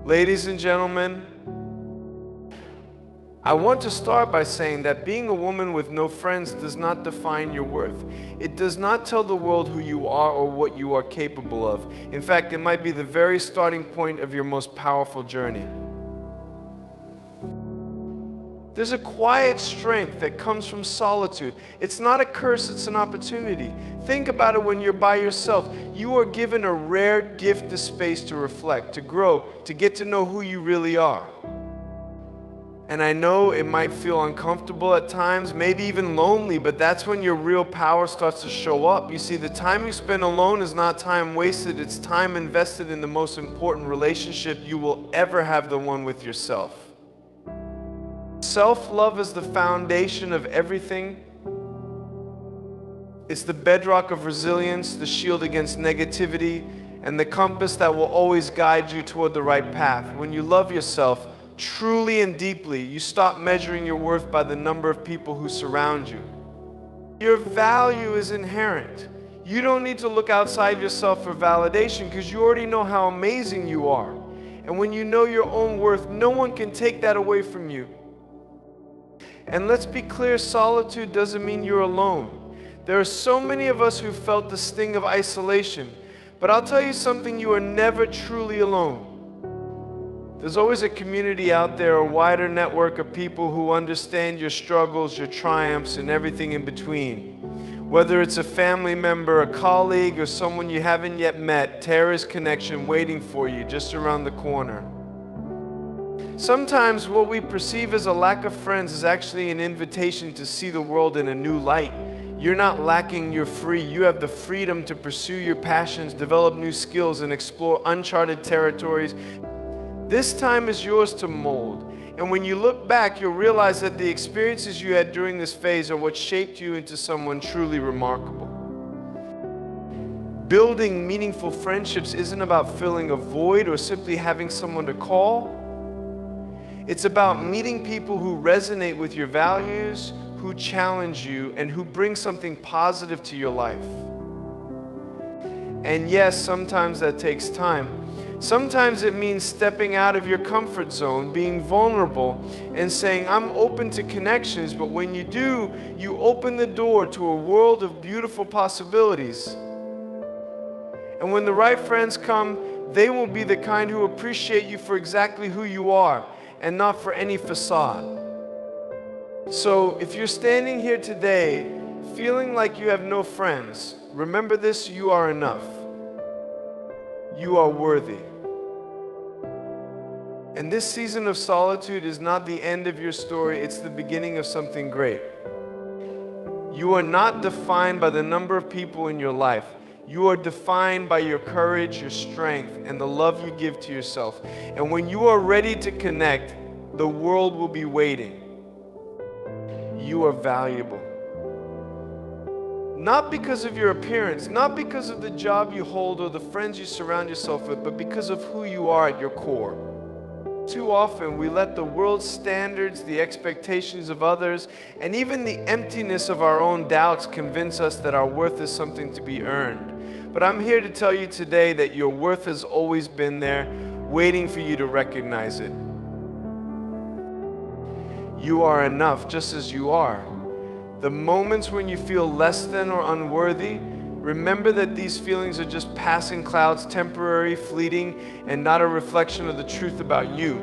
Ladies and gentlemen, I want to start by saying that being a woman with no friends does not define your worth. It does not tell the world who you are or what you are capable of. In fact, it might be the very starting point of your most powerful journey. There's a quiet strength that comes from solitude. It's not a curse, it's an opportunity. Think about it when you're by yourself. You are given a rare gift of space to reflect, to grow, to get to know who you really are. And I know it might feel uncomfortable at times, maybe even lonely, but that's when your real power starts to show up. You see, the time you spend alone is not time wasted, it's time invested in the most important relationship you will ever have, the one with yourself. Self-love is the foundation of everything. It's the bedrock of resilience, the shield against negativity, and the compass that will always guide you toward the right path. When you love yourself truly and deeply, you stop measuring your worth by the number of people who surround you. Your value is inherent. You don't need to look outside yourself for validation because you already know how amazing you are. And when you know your own worth, no one can take that away from you. And let's be clear, solitude doesn't mean you're alone. There are so many of us who felt the sting of isolation, but I'll tell you something, you are never truly alone. There's always a community out there, a wider network of people who understand your struggles, your triumphs, and everything in between. Whether it's a family member, a colleague, or someone you haven't yet met, there is connection waiting for you just around the corner. Sometimes what we perceive as a lack of friends is actually an invitation to see the world in a new light. You're not lacking, you're free. You have the freedom to pursue your passions, develop new skills, and explore uncharted territories. This time is yours to mold. And when you look back, you'll realize that the experiences you had during this phase are what shaped you into someone truly remarkable. Building meaningful friendships isn't about filling a void or simply having someone to call. It's about meeting people who resonate with your values, who challenge you, and who bring something positive to your life. And yes, sometimes that takes time. Sometimes it means stepping out of your comfort zone, being vulnerable, and saying, I'm open to connections, but when you do, you open the door to a world of beautiful possibilities. And when the right friends come, they will be the kind who appreciate you for exactly who you are, and not for any facade. So if you're standing here today feeling like you have no friends, remember this, you are enough. You are worthy. And this season of solitude is not the end of your story, it's the beginning of something great. You are not defined by the number of people in your life. You are defined by your courage, your strength, and the love you give to yourself. And when you are ready to connect, the world will be waiting. You are valuable. Not because of your appearance, not because of the job you hold or the friends you surround yourself with, but because of who you are at your core. Too often we let the world's standards, the expectations of others, and even the emptiness of our own doubts convince us that our worth is something to be earned. But I'm here to tell you today that your worth has always been there, waiting for you to recognize it. You are enough just as you are. The moments when you feel less than or unworthy, remember that these feelings are just passing clouds, temporary, fleeting, and not a reflection of the truth about you.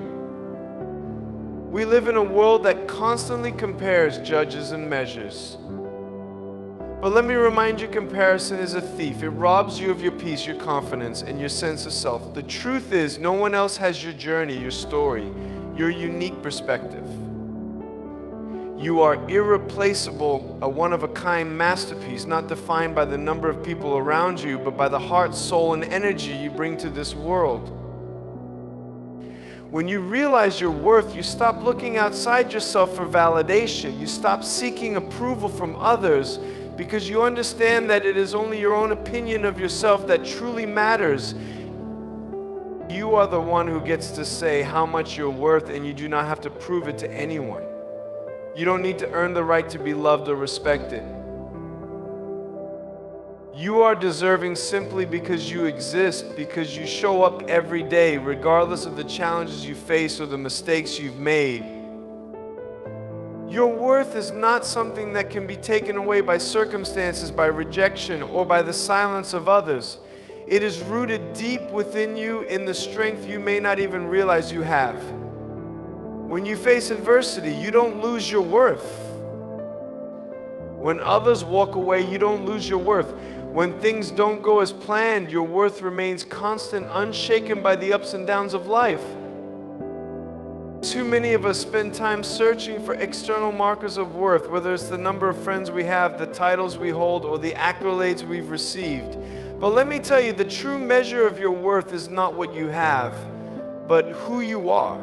We live in a world that constantly compares, judges, and measures. But let me remind you, comparison is a thief. It robs you of your peace, your confidence, and your sense of self. The truth is, no one else has your journey, your story, your unique perspective. You are irreplaceable, a one-of-a-kind masterpiece, not defined by the number of people around you, but by the heart, soul, and energy you bring to this world. When you realize your worth, you stop looking outside yourself for validation. You stop seeking approval from others because you understand that it is only your own opinion of yourself that truly matters. You are the one who gets to say how much you're worth, and you do not have to prove it to anyone. You don't need to earn the right to be loved or respected. You are deserving simply because you exist, because you show up every day, regardless of the challenges you face or the mistakes you've made. Your worth is not something that can be taken away by circumstances, by rejection, or by the silence of others. It is rooted deep within you in the strength you may not even realize you have. When you face adversity, you don't lose your worth. When others walk away, you don't lose your worth. When things don't go as planned, your worth remains constant, unshaken by the ups and downs of life. Too many of us spend time searching for external markers of worth, whether it's the number of friends we have, the titles we hold, or the accolades we've received. But let me tell you, the true measure of your worth is not what you have, but who you are.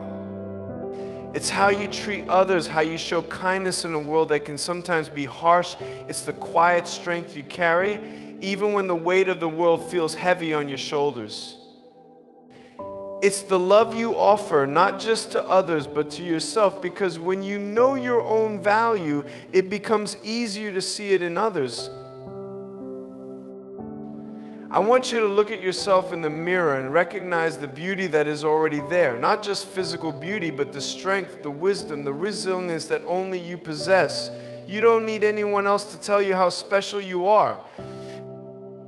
It's how you treat others, how you show kindness in a world that can sometimes be harsh. It's the quiet strength you carry, even when the weight of the world feels heavy on your shoulders. It's the love you offer, not just to others, but to yourself, because when you know your own value, it becomes easier to see it in others. I want you to look at yourself in the mirror and recognize the beauty that is already there. Not just physical beauty, but the strength, the wisdom, the resilience that only you possess. You don't need anyone else to tell you how special you are.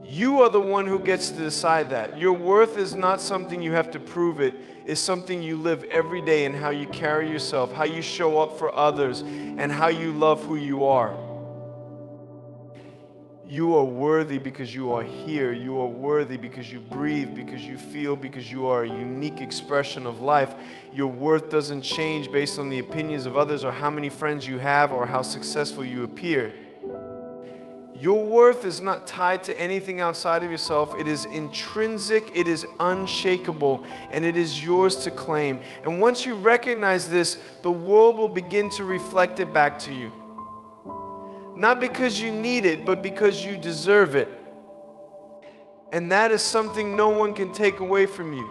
You are the one who gets to decide that. Your worth is not something you have to prove, it's something you live every day in how you carry yourself, how you show up for others, and how you love who you are. You are worthy because you are here. You are worthy because you breathe, because you feel, because you are a unique expression of life. Your worth doesn't change based on the opinions of others or how many friends you have or how successful you appear. Your worth is not tied to anything outside of yourself. It is intrinsic, it is unshakable, and it is yours to claim. And once you recognize this, the world will begin to reflect it back to you. Not because you need it, but because you deserve it. And that is something no one can take away from you.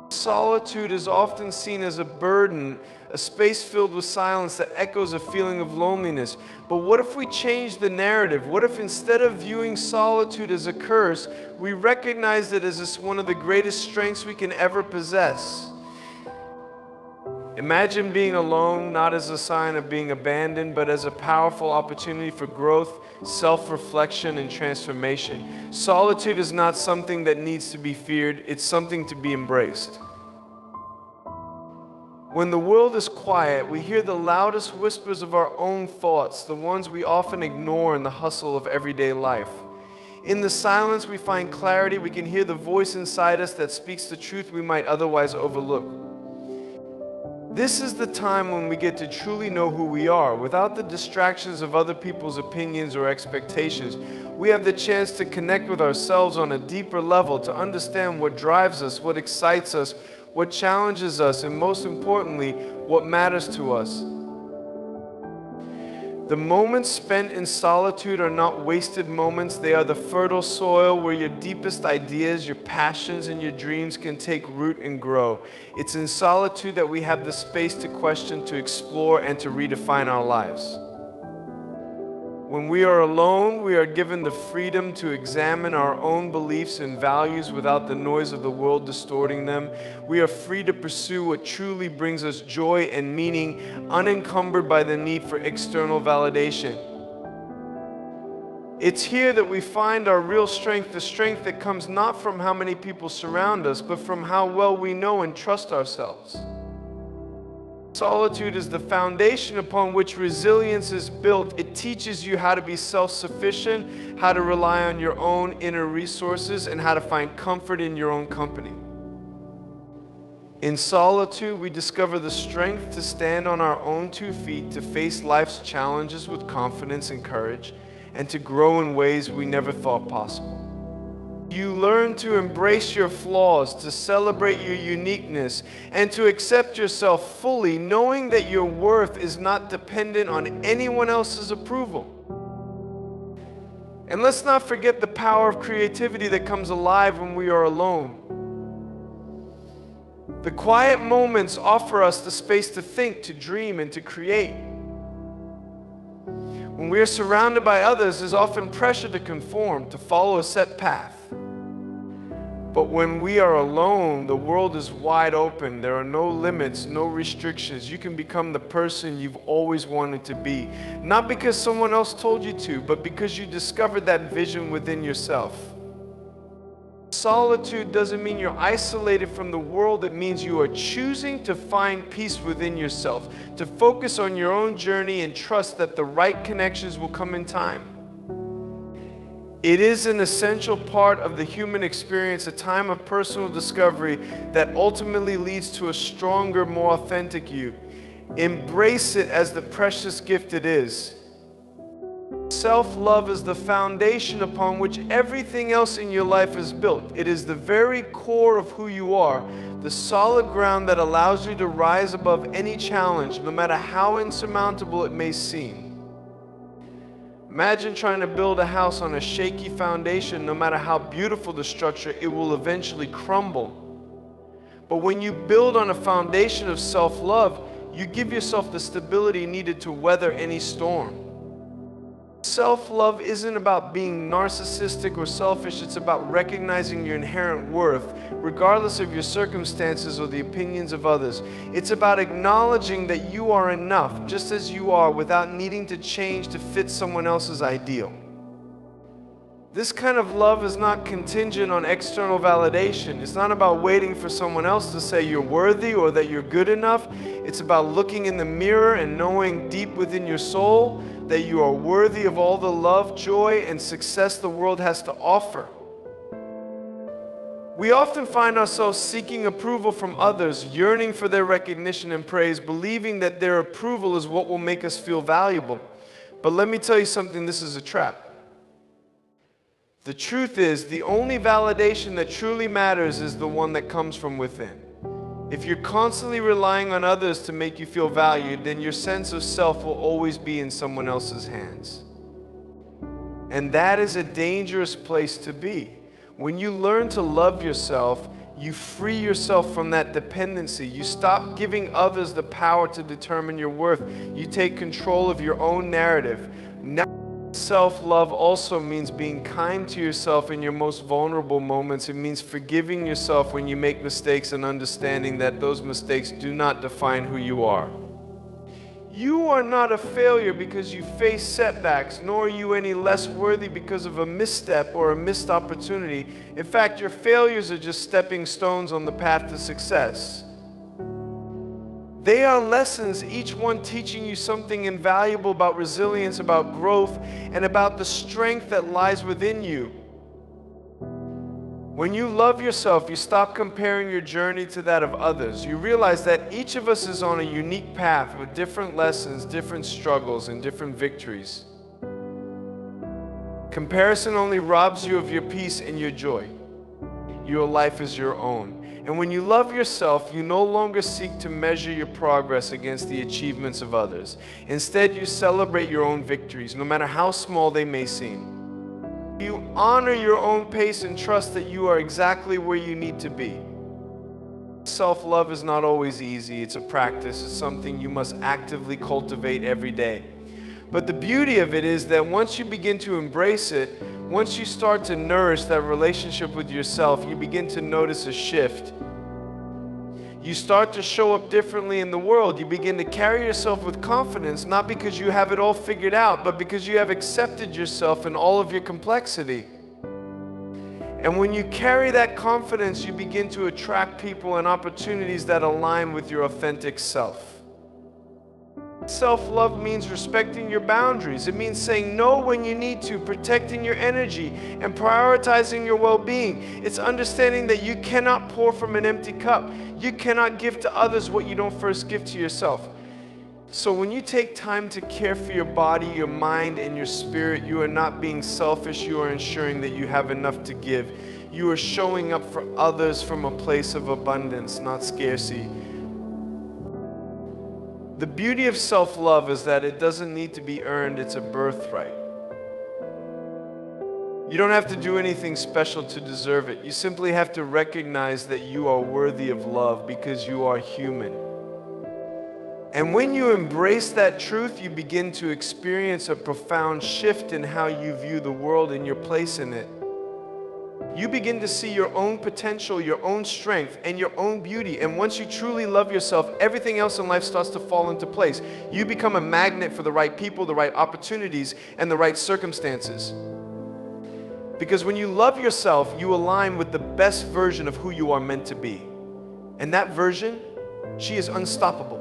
Solitude is often seen as a burden, a space filled with silence that echoes a feeling of loneliness. But what if we change the narrative? What if instead of viewing solitude as a curse, we recognize it as one of the greatest strengths we can ever possess? Imagine being alone not as a sign of being abandoned, but as a powerful opportunity for growth, self-reflection, and transformation. Solitude is not something that needs to be feared, it's something to be embraced. When the world is quiet, we hear the loudest whispers of our own thoughts, the ones we often ignore in the hustle of everyday life. In the silence, we find clarity. We can hear the voice inside us that speaks the truth we might otherwise overlook. This is the time when we get to truly know who we are. Without the distractions of other people's opinions or expectations, we have the chance to connect with ourselves on a deeper level, to understand what drives us, what excites us, what challenges us, and most importantly, what matters to us. The moments spent in solitude are not wasted moments. They are the fertile soil where your deepest ideas, your passions, and your dreams can take root and grow. It's in solitude that we have the space to question, to explore, and to redefine our lives. When we are alone, we are given the freedom to examine our own beliefs and values without the noise of the world distorting them. We are free to pursue what truly brings us joy and meaning, unencumbered by the need for external validation. It's here that we find our real strength, the strength that comes not from how many people surround us, but from how well we know and trust ourselves. Solitude is the foundation upon which resilience is built. It teaches you how to be self-sufficient, how to rely on your own inner resources, and how to find comfort in your own company. In solitude, we discover the strength to stand on our own 2 feet, to face life's challenges with confidence and courage, and to grow in ways we never thought possible. You learn to embrace your flaws, to celebrate your uniqueness, and to accept yourself fully, knowing that your worth is not dependent on anyone else's approval. And let's not forget the power of creativity that comes alive when we are alone. The quiet moments offer us the space to think, to dream, and to create. When we are surrounded by others, there's often pressure to conform, to follow a set path. But when we are alone, the world is wide open. There are no limits, no restrictions. You can become the person you've always wanted to be. Not because someone else told you to, but because you discovered that vision within yourself. Solitude doesn't mean you're isolated from the world. It means you are choosing to find peace within yourself, to focus on your own journey and trust that the right connections will come in time. It is an essential part of the human experience, a time of personal discovery that ultimately leads to a stronger, more authentic you. Embrace it as the precious gift it is. Self-love is the foundation upon which everything else in your life is built. It is the very core of who you are, the solid ground that allows you to rise above any challenge, no matter how insurmountable it may seem. Imagine trying to build a house on a shaky foundation. No matter how beautiful the structure, it will eventually crumble. But when you build on a foundation of self-love, you give yourself the stability needed to weather any storm. Self-love isn't about being narcissistic or selfish. It's about recognizing your inherent worth, regardless of your circumstances or the opinions of others. It's about acknowledging that you are enough, just as you are, without needing to change to fit someone else's ideal. This kind of love is not contingent on external validation. It's not about waiting for someone else to say you're worthy or that you're good enough. It's about looking in the mirror and knowing deep within your soul that you are worthy of all the love, joy, and success the world has to offer. We often find ourselves seeking approval from others, yearning for their recognition and praise, believing that their approval is what will make us feel valuable. But let me tell you something, this is a trap. The truth is, the only validation that truly matters is the one that comes from within. If you're constantly relying on others to make you feel valued, then your sense of self will always be in someone else's hands. And that is a dangerous place to be. When you learn to love yourself, you free yourself from that dependency. You stop giving others the power to determine your worth. You take control of your own narrative. Now, self-love also means being kind to yourself in your most vulnerable moments. It means forgiving yourself when you make mistakes and understanding that those mistakes do not define who you are. You are not a failure because you face setbacks, nor are you any less worthy because of a misstep or a missed opportunity. In fact, your failures are just stepping stones on the path to success. They are lessons, each one teaching you something invaluable about resilience, about growth, and about the strength that lies within you. When you love yourself, you stop comparing your journey to that of others. You realize that each of us is on a unique path with different lessons, different struggles, and different victories. Comparison only robs you of your peace and your joy. Your life is your own. And when you love yourself, you no longer seek to measure your progress against the achievements of others. Instead, you celebrate your own victories, no matter how small they may seem. You honor your own pace and trust that you are exactly where you need to be. Self-love is not always easy. It's a practice. It's something you must actively cultivate every day. But the beauty of it is that once you begin to embrace it, once you start to nourish that relationship with yourself, you begin to notice a shift. You start to show up differently in the world. You begin to carry yourself with confidence, not because you have it all figured out, but because you have accepted yourself in all of your complexity. And when you carry that confidence, you begin to attract people and opportunities that align with your authentic self. Self-love means respecting your boundaries. It means saying no when you need to, protecting your energy, and prioritizing your well-being. It's understanding that you cannot pour from an empty cup. You cannot give to others what you don't first give to yourself. So when you take time to care for your body, your mind, and your spirit, you are not being selfish. You are ensuring that you have enough to give. You are showing up for others from a place of abundance, not scarcity. The beauty of self-love is that it doesn't need to be earned, it's a birthright. You don't have to do anything special to deserve it. You simply have to recognize that you are worthy of love because you are human. And when you embrace that truth, you begin to experience a profound shift in how you view the world and your place in it. You begin to see your own potential, your own strength, and your own beauty. And once you truly love yourself, everything else in life starts to fall into place. You become a magnet for the right people, the right opportunities, and the right circumstances. Because when you love yourself, you align with the best version of who you are meant to be. And that version, she is unstoppable.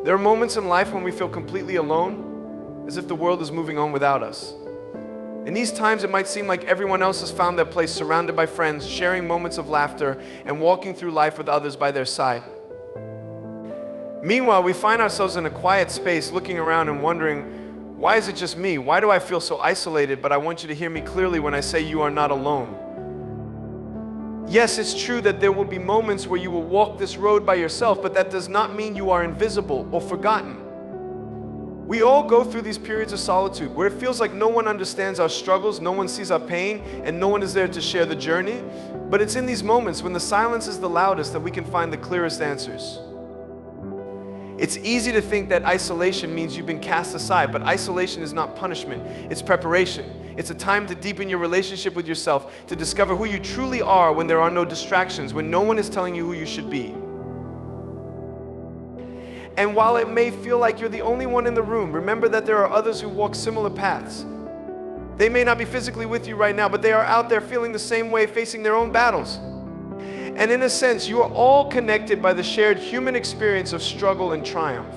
There are moments in life when we feel completely alone, as if the world is moving on without us. In these times, it might seem like everyone else has found their place, surrounded by friends, sharing moments of laughter, and walking through life with others by their side. Meanwhile, we find ourselves in a quiet space, looking around and wondering, why is it just me? Why do I feel so isolated? But I want you to hear me clearly when I say you are not alone. Yes, it's true that there will be moments where you will walk this road by yourself, but that does not mean you are invisible or forgotten. We all go through these periods of solitude where it feels like no one understands our struggles, no one sees our pain, and no one is there to share the journey. But it's in these moments when the silence is the loudest that we can find the clearest answers. It's easy to think that isolation means you've been cast aside, but isolation is not punishment, it's preparation. It's a time to deepen your relationship with yourself, to discover who you truly are when there are no distractions, when no one is telling you who you should be. And while it may feel like you're the only one in the room, remember that there are others who walk similar paths. They may not be physically with you right now, but they are out there feeling the same way, facing their own battles. And in a sense, you are all connected by the shared human experience of struggle and triumph.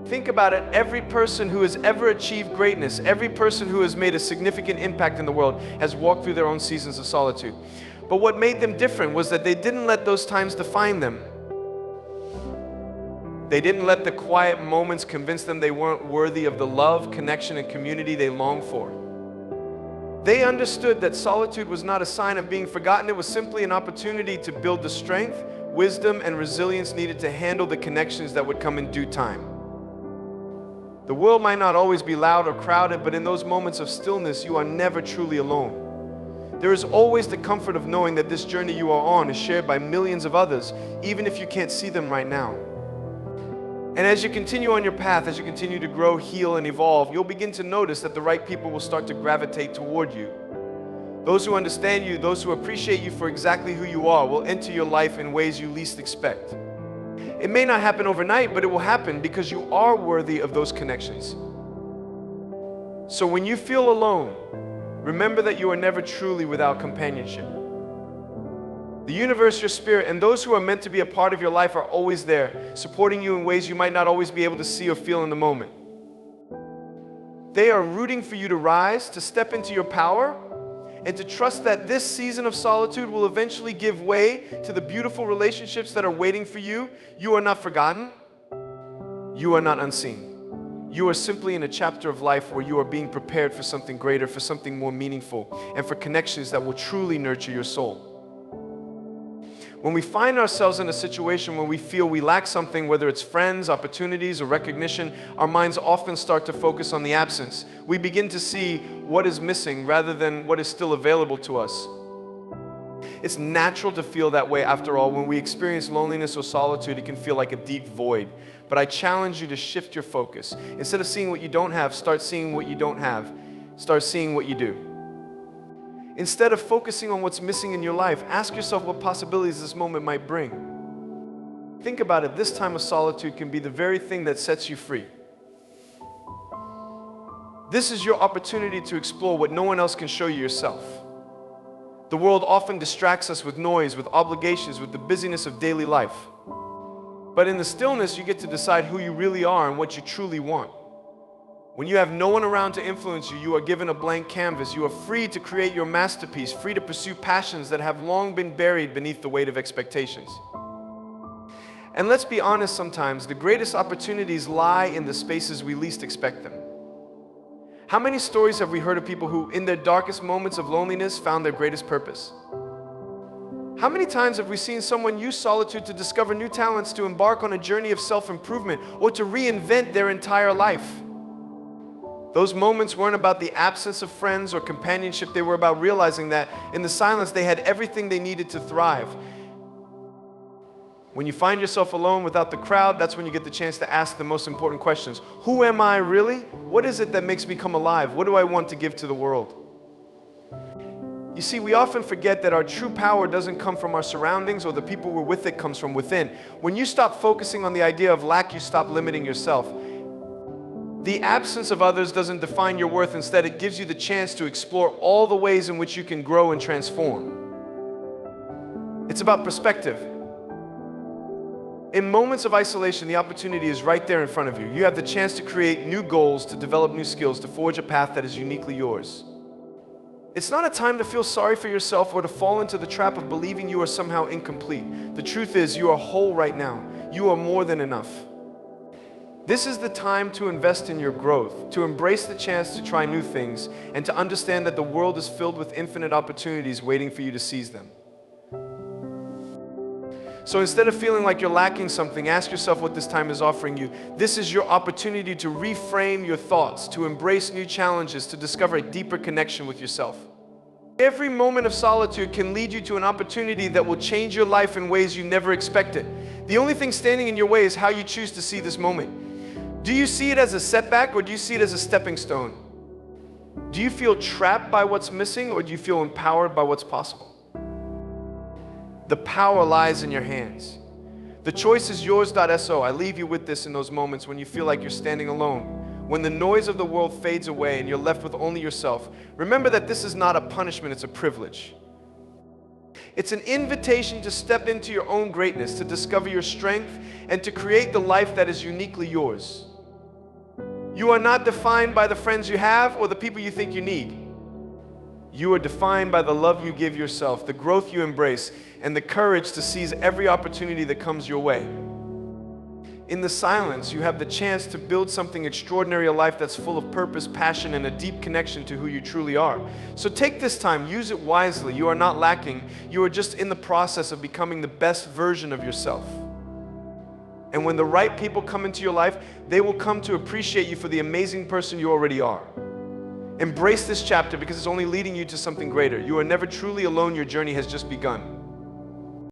Think about it, every person who has ever achieved greatness, every person who has made a significant impact in the world has walked through their own seasons of solitude. But what made them different was that they didn't let those times define them. They didn't let the quiet moments convince them they weren't worthy of the love, connection, and community they longed for. They understood that solitude was not a sign of being forgotten. It was simply an opportunity to build the strength, wisdom, and resilience needed to handle the connections that would come in due time. The world might not always be loud or crowded, but in those moments of stillness, you are never truly alone. There is always the comfort of knowing that this journey you are on is shared by millions of others, even if you can't see them right now. And as you continue on your path, as you continue to grow, heal, and evolve, you'll begin to notice that the right people will start to gravitate toward you. Those who understand you, those who appreciate you for exactly who you are, will enter your life in ways you least expect. It may not happen overnight, but it will happen because you are worthy of those connections. So when you feel alone, remember that you are never truly without companionship. The universe, your spirit, and those who are meant to be a part of your life are always there, supporting you in ways you might not always be able to see or feel in the moment. They are rooting for you to rise, to step into your power, and to trust that this season of solitude will eventually give way to the beautiful relationships that are waiting for you. You are not forgotten. You are not unseen. You are simply in a chapter of life where you are being prepared for something greater, for something more meaningful, and for connections that will truly nurture your soul. When we find ourselves in a situation where we feel we lack something, whether it's friends, opportunities, or recognition, our minds often start to focus on the absence. We begin to see what is missing rather than what is still available to us. It's natural to feel that way after all. When we experience loneliness or solitude, it can feel like a deep void. But I challenge you to shift your focus. Instead of seeing what you don't have, start seeing what you don't have. Start seeing what you do. Instead of focusing on what's missing in your life, ask yourself what possibilities this moment might bring. Think about it, this time of solitude can be the very thing that sets you free. This is your opportunity to explore what no one else can show you yourself. The world often distracts us with noise, with obligations, with the busyness of daily life. But in the stillness, you get to decide who you really are and what you truly want. When you have no one around to influence you, you are given a blank canvas. You are free to create your masterpiece, free to pursue passions that have long been buried beneath the weight of expectations. And let's be honest, sometimes the greatest opportunities lie in the spaces we least expect them. How many stories have we heard of people who, in their darkest moments of loneliness, found their greatest purpose? How many times have we seen someone use solitude to discover new talents, to embark on a journey of self-improvement, or to reinvent their entire life? Those moments weren't about the absence of friends or companionship. They were about realizing that in the silence they had everything they needed to thrive. When you find yourself alone without the crowd, that's when you get the chance to ask the most important questions. Who am I really? What is it that makes me come alive? What do I want to give to the world? You see, we often forget that our true power doesn't come from our surroundings or the people we're with. It comes from within. When you stop focusing on the idea of lack, you stop limiting yourself. The absence of others doesn't define your worth. Instead, it gives you the chance to explore all the ways in which you can grow and transform. It's about perspective. In moments of isolation, the opportunity is right there in front of you. You have the chance to create new goals, to develop new skills, to forge a path that is uniquely yours. It's not a time to feel sorry for yourself or to fall into the trap of believing you are somehow incomplete. The truth is, you are whole right now. You are more than enough. This is the time to invest in your growth, to embrace the chance to try new things, and to understand that the world is filled with infinite opportunities waiting for you to seize them. So instead of feeling like you're lacking something, ask yourself what this time is offering you. This is your opportunity to reframe your thoughts, to embrace new challenges, to discover a deeper connection with yourself. Every moment of solitude can lead you to an opportunity that will change your life in ways you never expected. The only thing standing in your way is how you choose to see this moment. Do you see it as a setback, or do you see it as a stepping stone? Do you feel trapped by what's missing, or do you feel empowered by what's possible? The power lies in your hands. The choice is yours.so. I leave you with this in those moments when you feel like you're standing alone, when the noise of the world fades away and you're left with only yourself. Remember that this is not a punishment, it's a privilege. It's an invitation to step into your own greatness, to discover your strength, and to create the life that is uniquely yours. You are not defined by the friends you have or the people you think you need. You are defined by the love you give yourself, the growth you embrace, and the courage to seize every opportunity that comes your way. In the silence, you have the chance to build something extraordinary, a life that's full of purpose, passion, and a deep connection to who you truly are. So take this time, use it wisely. You are not lacking. You are just in the process of becoming the best version of yourself. And when the right people come into your life, they will come to appreciate you for the amazing person you already are. Embrace this chapter because it's only leading you to something greater. You are never truly alone. Your journey has just begun.